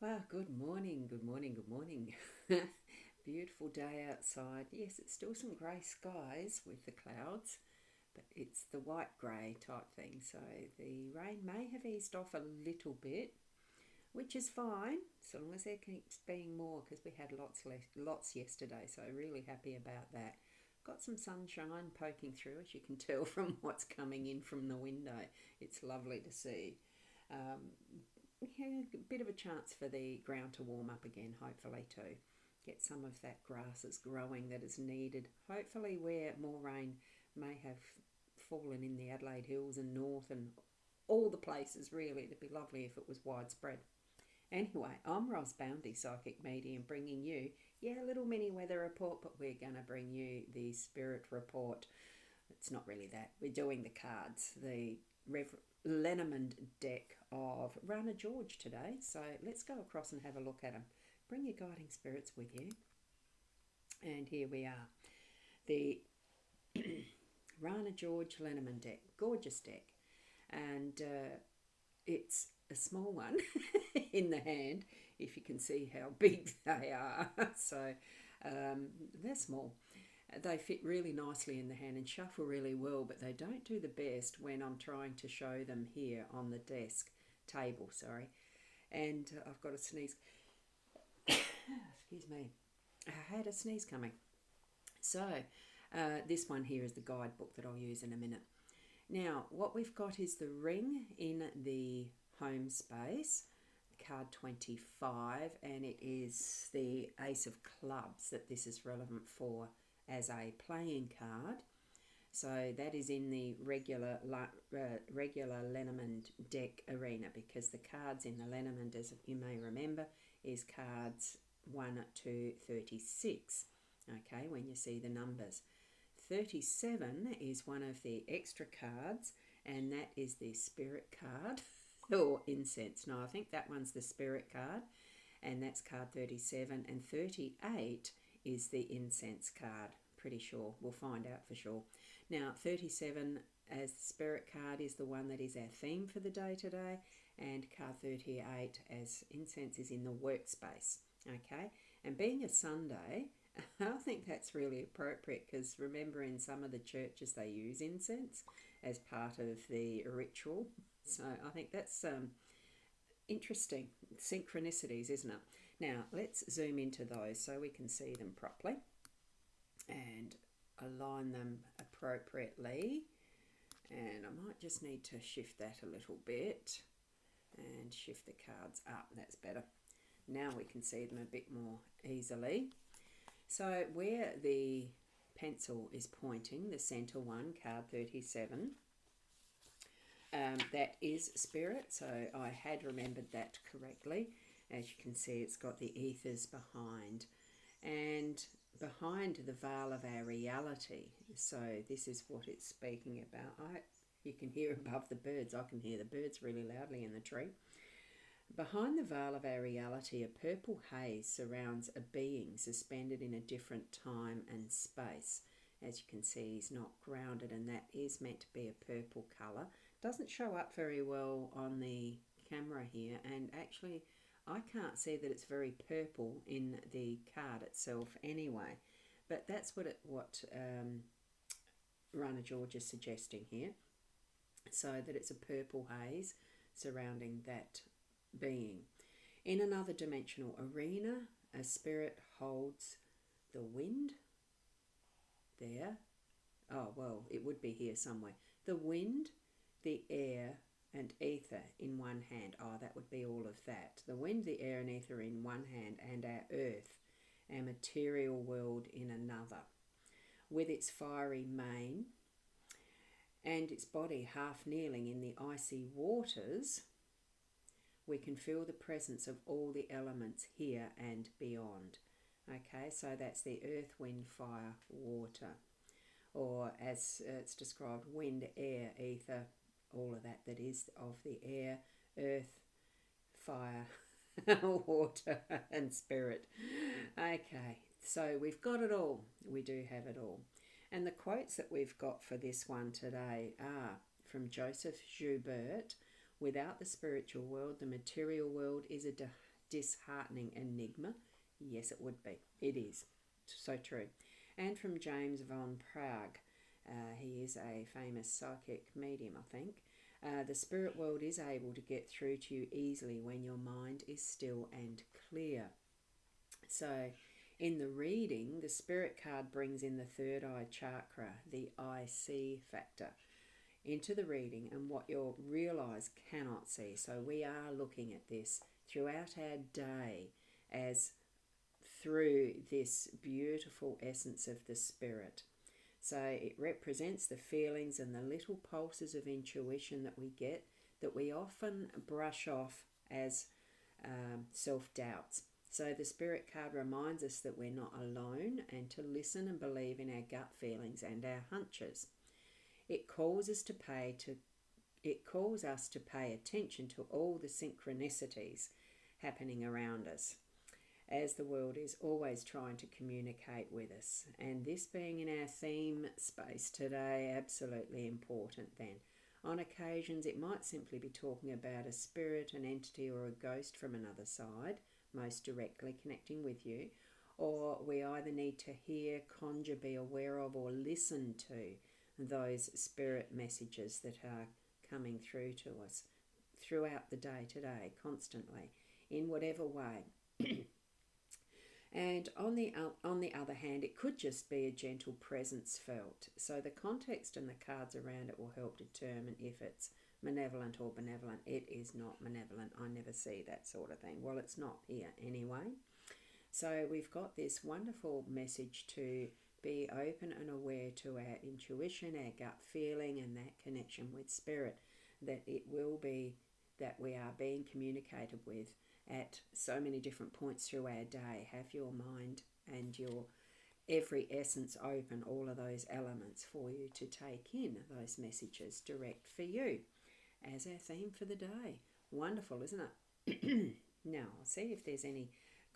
Well, good morning, good morning, good morning. Beautiful day outside. Yes, it's still some grey skies with the clouds, but it's the white grey type thing. So the rain may have eased off a little bit, which is fine, so long as there keeps being more because we had lots yesterday. So really happy about that. Got some sunshine poking through, as you can tell from what's coming in from the window. It's lovely to see. Um, yeah, a bit of a chance for the ground to warm up again, hopefully, too. Get some of that grasses growing that is needed. Hopefully, where more rain may have fallen in the Adelaide Hills and north and all the places, really. It'd be lovely if it was widespread. Anyway, I'm rosboundy, psychic medium, bringing you, a little mini weather report, but we're going to bring you the spirit report. It's not really that. We're doing the cards, the Lenormand deck of Rana George today. So let's go across and have a look at them. Bring your guiding spirits with you. And here we are. The Rana George Lenormand deck. Gorgeous deck. And it's a small one in the hand, if you can see how big they are. So they're small. They fit really nicely in the hand and shuffle really well, but they don't do the best when I'm trying to show them here on the table, sorry. And I've got a sneeze. Excuse me. I had a sneeze coming. So this one here is the guidebook that I'll use in a minute. Now, what we've got is the ring in the home space, card 25, and it is the Ace of Clubs that this is relevant for as a playing card. So that is in the regular Lenormand deck arena, because the cards in the Lenormand, as you may remember, is cards 1 to 36. Okay, when you see the numbers. 37 is one of the extra cards, and that is the spirit card or incense. No, I think that one's the spirit card, and that's card 37, and 38 is the incense card. Pretty sure. We'll find out for sure. Now, 37 as the spirit card is the one that is our theme for the day today, and card 38 as incense is in the workspace. Okay, and being a Sunday, I think that's really appropriate, because remember, in some of the churches they use incense as part of the ritual. So I think that's interesting. Synchronicities, isn't it? Now, let's zoom into those so we can see them properly and align them appropriately. And I might just need to shift that a little bit and shift the cards up. That's better. Now we can see them a bit more easily. So where the pencil is pointing, the centre one, card 37, that is spirit. So I had remembered that correctly. As you can see, it's got the ethers behind. And behind the veil of our reality. So this is what it's speaking about. You can hear above the birds. I can hear the birds really loudly in the tree. Behind the veil of our reality, a purple haze surrounds a being suspended in a different time and space. As you can see, he's not grounded, and that is meant to be a purple colour. Doesn't show up very well on the camera here, and actually I can't see that it's very purple in the card itself anyway. But that's what Rana George is suggesting here. So that it's a purple haze surrounding that being. In another dimensional arena, a spirit holds the wind. There. Oh, well, it would be here somewhere. The wind, the air, and ether in one hand. Oh, that would be all of that. The wind, the air, and ether in one hand, and our earth, our material world in another, with its fiery mane and its body half kneeling in the icy waters. We can feel the presence of all the elements here and beyond. Okay, so that's the earth, wind, fire, water, or as it's described, wind, air, ether, all of that is of the air, earth, fire, water, and spirit. Okay, so we've got it all. We do have it all. And the quotes that we've got for this one today are from Joseph Joubert. Without the spiritual world, the material world is a disheartening enigma? Yes, it would be. It is. So true. And from James von Prague, he is a famous psychic medium, I think. The spirit world is able to get through to you easily when your mind is still and clear. So, in the reading, the spirit card brings in the third eye chakra, the I see factor, into the reading and what your real eyes cannot see. So, we are looking at this throughout our day as through this beautiful essence of the spirit. So it represents the feelings and the little pulses of intuition that we get that we often brush off as self-doubts. So the spirit card reminds us that we're not alone and to listen and believe in our gut feelings and our hunches. It calls us to pay attention to all the synchronicities happening around us, as the world is always trying to communicate with us. And this being in our theme space today, absolutely important then. On occasions, it might simply be talking about a spirit, an entity, or a ghost from another side, most directly connecting with you, or we either need to hear, conjure, be aware of, or listen to those spirit messages that are coming through to us throughout the day today, constantly, in whatever way. And on the other hand, it could just be a gentle presence felt. So the context and the cards around it will help determine if it's malevolent or benevolent. It is not malevolent. I never see that sort of thing. Well, it's not here anyway. So we've got this wonderful message to be open and aware to our intuition, our gut feeling, and that connection with spirit, that it will be that we are being communicated with at so many different points through our day. Have your mind and your every essence open, all of those elements for you to take in those messages direct for you as our theme for the day. Wonderful, isn't it? Now, I'll see if there's any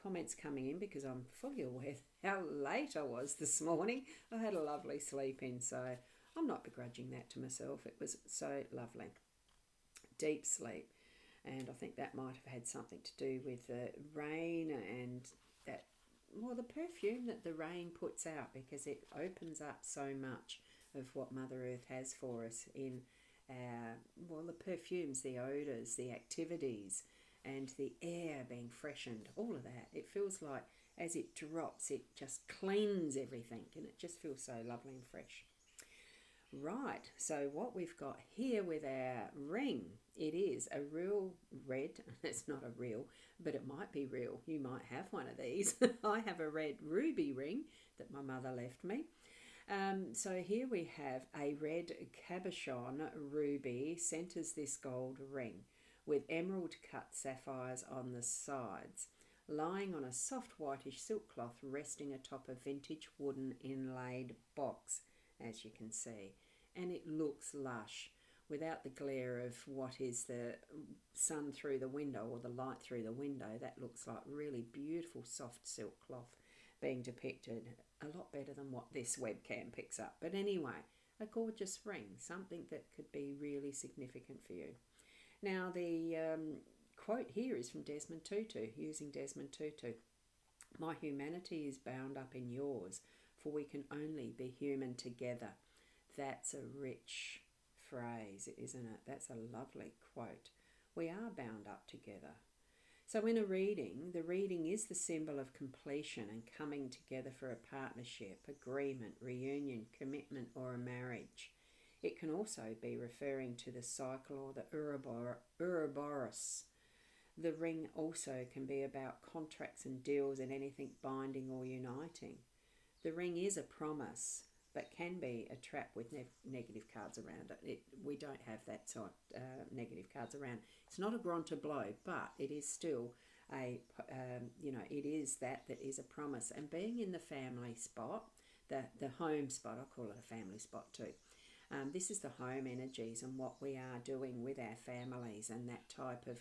comments coming in because I'm fully aware how late I was this morning. I had a lovely sleep in, so I'm not begrudging that to myself. It was so lovely. Deep sleep. And I think that might have had something to do with the rain and that, well, the perfume that the rain puts out, because it opens up so much of what Mother Earth has for us in, the perfumes, the odours, the activities, and the air being freshened, all of that. It feels like as it drops, it just cleans everything, and it just feels so lovely and fresh. Right, so what we've got here with our ring, it is a real red. It's not a real, but it might be real. You might have one of these. I have a red ruby ring that my mother left me. So here we have a red cabochon ruby centers this gold ring with emerald cut sapphires on the sides, lying on a soft whitish silk cloth resting atop a vintage wooden inlaid box, as you can see. And it looks lush without the glare of what is the sun through the window or the light through the window. That looks like really beautiful soft silk cloth being depicted. A lot better than what this webcam picks up. But anyway, a gorgeous ring, something that could be really significant for you. Now the quote here is from Desmond Tutu, using Desmond Tutu. My humanity is bound up in yours, for we can only be human together. That's a rich phrase, isn't it? That's a lovely quote. We are bound up together. So in a reading, the reading is the symbol of completion and coming together for a partnership, agreement, reunion, commitment, or a marriage. It can also be referring to the cycle or the Ouroboros. The ring also can be about contracts and deals and anything binding or uniting. The ring is a promise, but can be a trap with negative cards around it. We don't have that sort negative cards around. It's not a grand tableau, but it is still it is that is a promise. And being in the family spot, the home spot, I call it a family spot too. This is the home energies and what we are doing with our families and that type of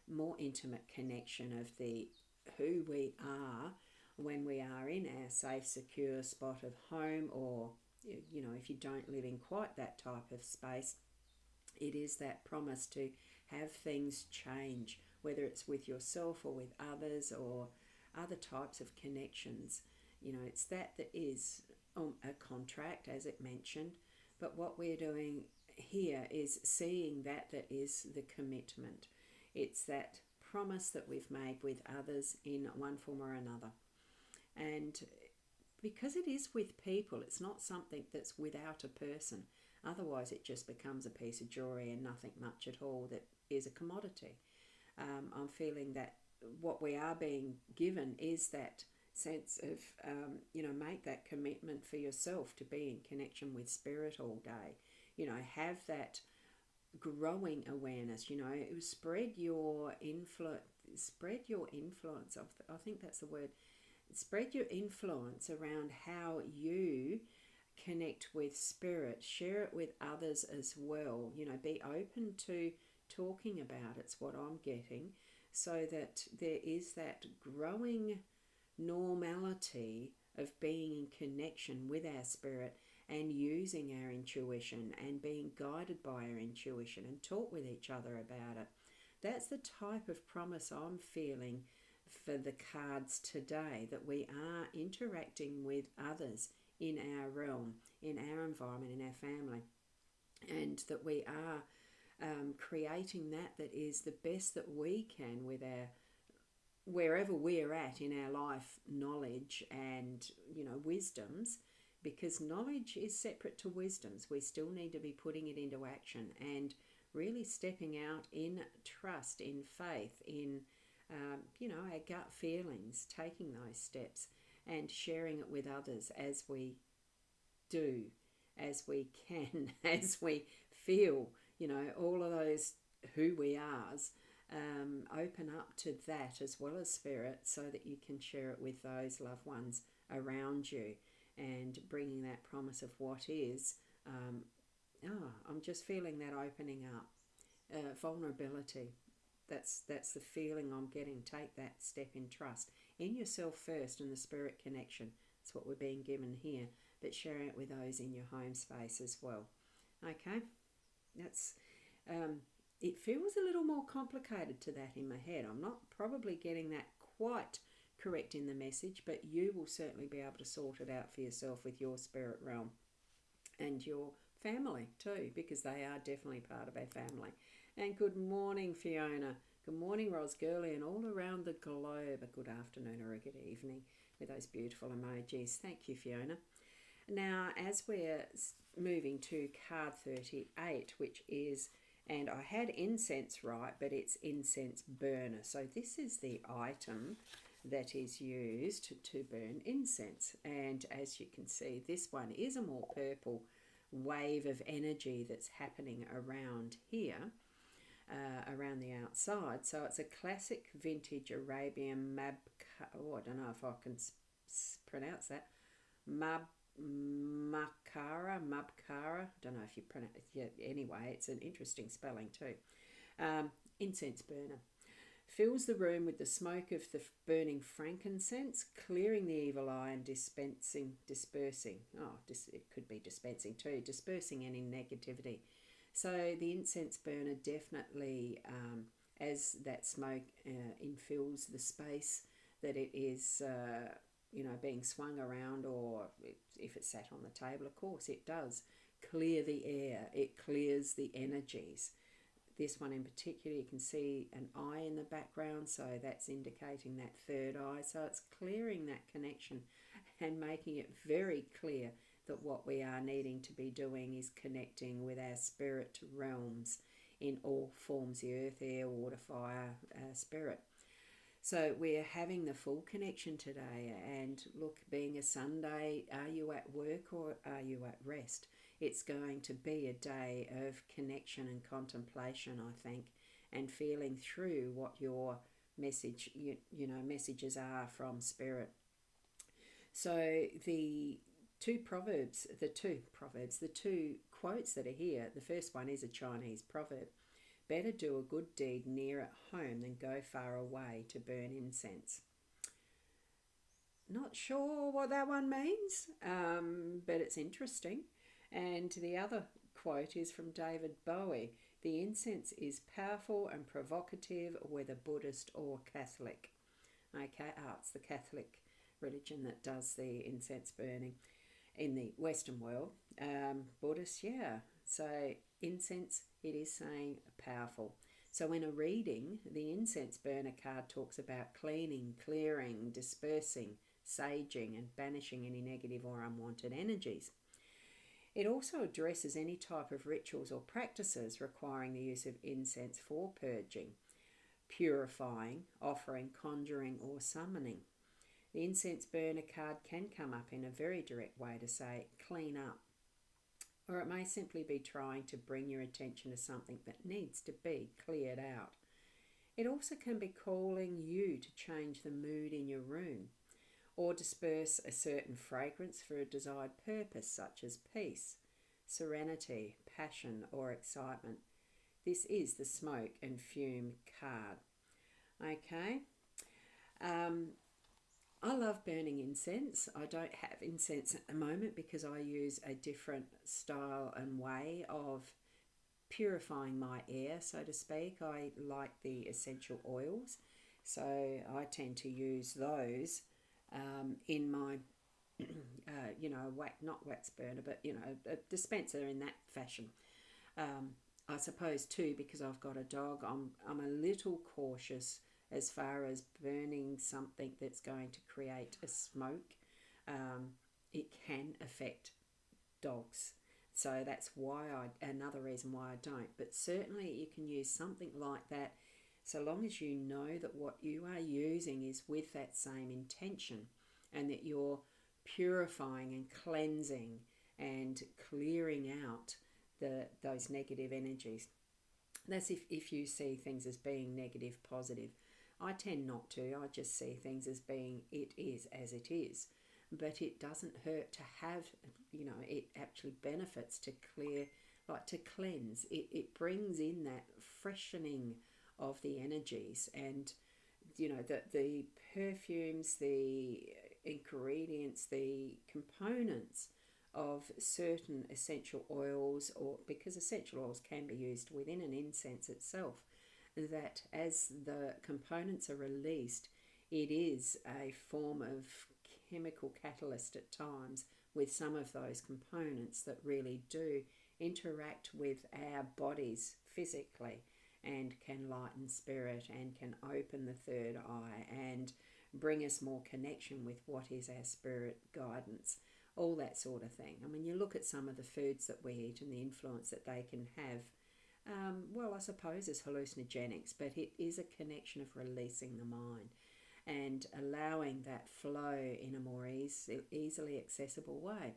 more intimate connection of the who we are when we are in our safe, secure spot of home, or, if you don't live in quite that type of space, it is that promise to have things change. whether it's with yourself or with others or other types of connections. It's that is a contract, as it mentioned, but what we're doing here is seeing that is the commitment. It's that promise that we've made with others in one form or another. And because it is with people, it's not something that's without a person. Otherwise, it just becomes a piece of jewellery and nothing much at all that is a commodity. I'm feeling that what we are being given is that sense of, make that commitment for yourself to be in connection with spirit all day. Have that growing awareness. Spread your influence. I think that's the word. Spread your influence around how you connect with spirit. Share it with others as well. Be open to talking about it's what I'm getting, so that there is that growing normality of being in connection with our spirit and using our intuition and being guided by our intuition and talk with each other about it. That's the type of promise I'm feeling for the cards today, that we are interacting with others in our realm, in our environment, in our family, and that we are creating that is the best that we can with our, wherever we're at in our life, knowledge and wisdoms, because knowledge is separate to wisdoms. We still need to be putting it into action and really stepping out in trust, in faith, in our gut feelings, taking those steps and sharing it with others as we do, as we can, as we feel, all of those who we are's. Open up to that as well as spirit, so that you can share it with those loved ones around you and bringing that promise of what is. I'm just feeling that opening up, vulnerability. That's the feeling I'm getting. Take that step in trust in yourself first, and the spirit connection. That's what we're being given here, but sharing it with those in your home space as well. Okay, that's it feels a little more complicated to that in my head. I'm not probably getting that quite correct in the message, but you will certainly be able to sort it out for yourself with your spirit realm and your family too, because they are definitely part of our family. And good morning, Fiona. Good morning, Ros Girly, and all around the globe. A good afternoon or a good evening with those beautiful emojis. Thank you, Fiona. Now, as we're moving to card 38, which is, and I had incense right, but it's incense burner. So this is the item that is used to burn incense. And as you can see, this one is a more purple wave of energy that's happening around here, around the outside. So it's a classic vintage Arabian I don't know if I can pronounce that. Mabkara, don't know if you pronounce it. Yeah, anyway, it's an interesting spelling too. Incense burner. Fills the room with the smoke of the burning frankincense, clearing the evil eye and dispersing. It could be dispensing too, dispersing any negativity. So the incense burner definitely, as that smoke infills the space that it is, being swung around, or if it's sat on the table, of course it does clear the air. It clears the energies. This one in particular, you can see an eye in the background, so that's indicating that third eye. So it's clearing that connection and making it very clear that what we are needing to be doing is connecting with our spirit realms in all forms, the earth, air, water, fire, spirit. So we're having the full connection today. And look, being a Sunday, are you at work or are you at rest? It's going to be a day of connection and contemplation, I think, and feeling through what your messages are from spirit. So the two quotes that are here, the first one is a Chinese proverb. Better do a good deed near at home than go far away to burn incense. Not sure what that one means, but it's interesting. And the other quote is from David Bowie. The incense is powerful and provocative, whether Buddhist or Catholic. Okay, it's the Catholic religion that does the incense burning in the Western world. Buddhist, yeah. So incense, it is saying powerful. So in a reading, the incense burner card talks about cleaning, clearing, dispersing, saging, and banishing any negative or unwanted energies. It also addresses any type of rituals or practices requiring the use of incense for purging, purifying, offering, conjuring, or summoning. The incense burner card can come up in a very direct way to say, clean up. Or it may simply be trying to bring your attention to something that needs to be cleared out. It also can be calling you to change the mood in your room or disperse a certain fragrance for a desired purpose, such as peace, serenity, passion, or excitement. This is the smoke and fume card. Okay. I love burning incense. I don't have incense at the moment because I use a different style and way of purifying my air, so to speak. I like the essential oils, so I tend to use those in my, not wax burner, but a dispenser in that fashion. I suppose too, because I've got a dog, I'm a little cautious as far as burning something that's going to create a smoke. It can affect dogs. So that's another reason why I don't. But certainly you can use something like that so long as you know that what you are using is with that same intention and that you're purifying and cleansing and clearing out those negative energies. That's if you see things as being negative, positive. I tend not to. I just see things as being it is as it is. But it doesn't hurt to have, it actually benefits to clear, like to cleanse. It brings in that freshening of the energies and, the perfumes, the ingredients, the components of certain essential oils, or because essential oils can be used within an incense itself, that as the components are released, it is a form of chemical catalyst at times with some of those components that really do interact with our bodies physically and can lighten spirit and can open the third eye and bring us more connection with what is our spirit guidance, all that sort of thing. I mean, you look at some of the foods that we eat and the influence that they can have. I suppose as hallucinogenics, but it is a connection of releasing the mind and allowing that flow in a more easily accessible way.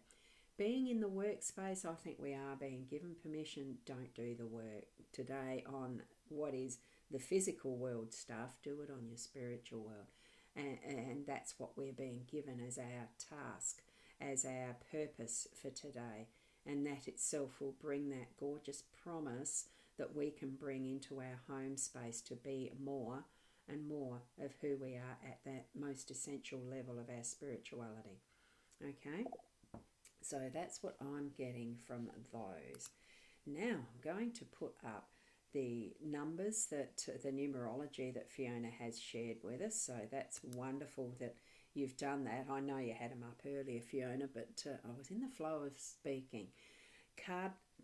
Being in the workspace, I think we are being given permission. Don't do the work today on what is the physical world stuff. Do it on your spiritual world. And that's what we're being given as our task, as our purpose for today. And that itself will bring that gorgeous promise that we can bring into our home space to be more and more of who we are at that most essential level of our spirituality. Okay, so that's what I'm getting from those. Now I'm going to put up the numbers, that the numerology that Fiona has shared with us. So that's wonderful that you've done that. I know you had them up earlier, Fiona, but I was in the flow of speaking.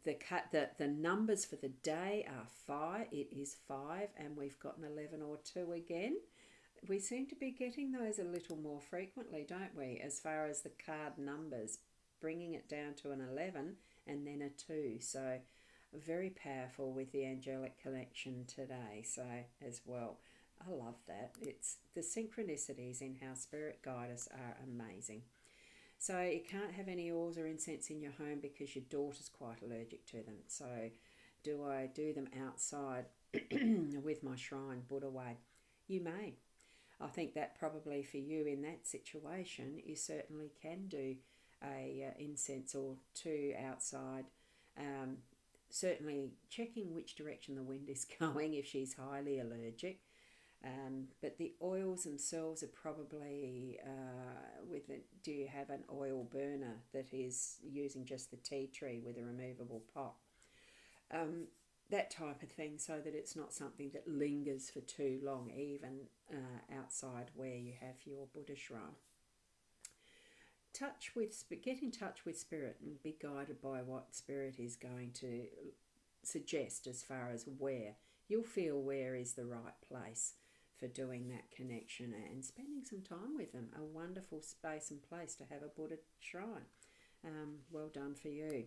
The numbers for the day are 5. It is 5, and we've got an 11 or 2 again. We seem to be getting those a little more frequently, don't we, as far as the card numbers, bringing it down to an 11 and then a 2. So very powerful with the angelic connection today, so as well. I love that. It's the synchronicities in how spirit guide us are amazing. So you can't have any oils or incense in your home because your daughter's quite allergic to them. So do I do them outside with my shrine Buddha way? You may. I think that probably for you in that situation, you certainly can do a incense or 2 outside. Certainly checking which direction the wind is going if she's highly allergic. But the oils themselves are probably do you have an oil burner that is using just the tea tree with a removable pot? that type of thing, so that it's not something that lingers for too long, even outside where you have your Buddha shrine. Get in touch with spirit and be guided by what spirit is going to suggest as far as where. You'll feel where is the right place for doing that connection and spending some time with them. A wonderful space and place to have a Buddha shrine. Well done for you.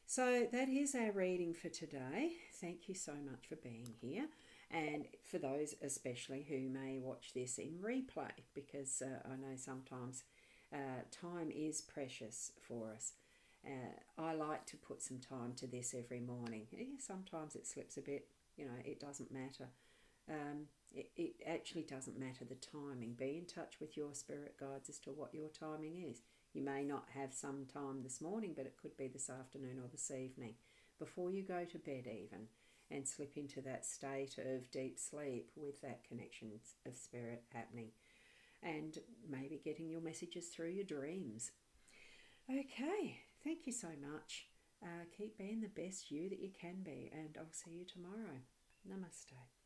So that is our reading for today. Thank you so much for being here. And for those especially who may watch this in replay, because I know sometimes time is precious for us. I like to put some time to this every morning. Sometimes it slips a bit, it doesn't matter. It actually doesn't matter the timing. Be in touch with your spirit guides as to what your timing is. You may not have some time this morning, but it could be this afternoon or this evening, before you go to bed even, and slip into that state of deep sleep with that connection of spirit happening, and maybe getting your messages through your dreams. Okay, thank you so much. Keep being the best you that you can be, and I'll see you tomorrow. Namaste.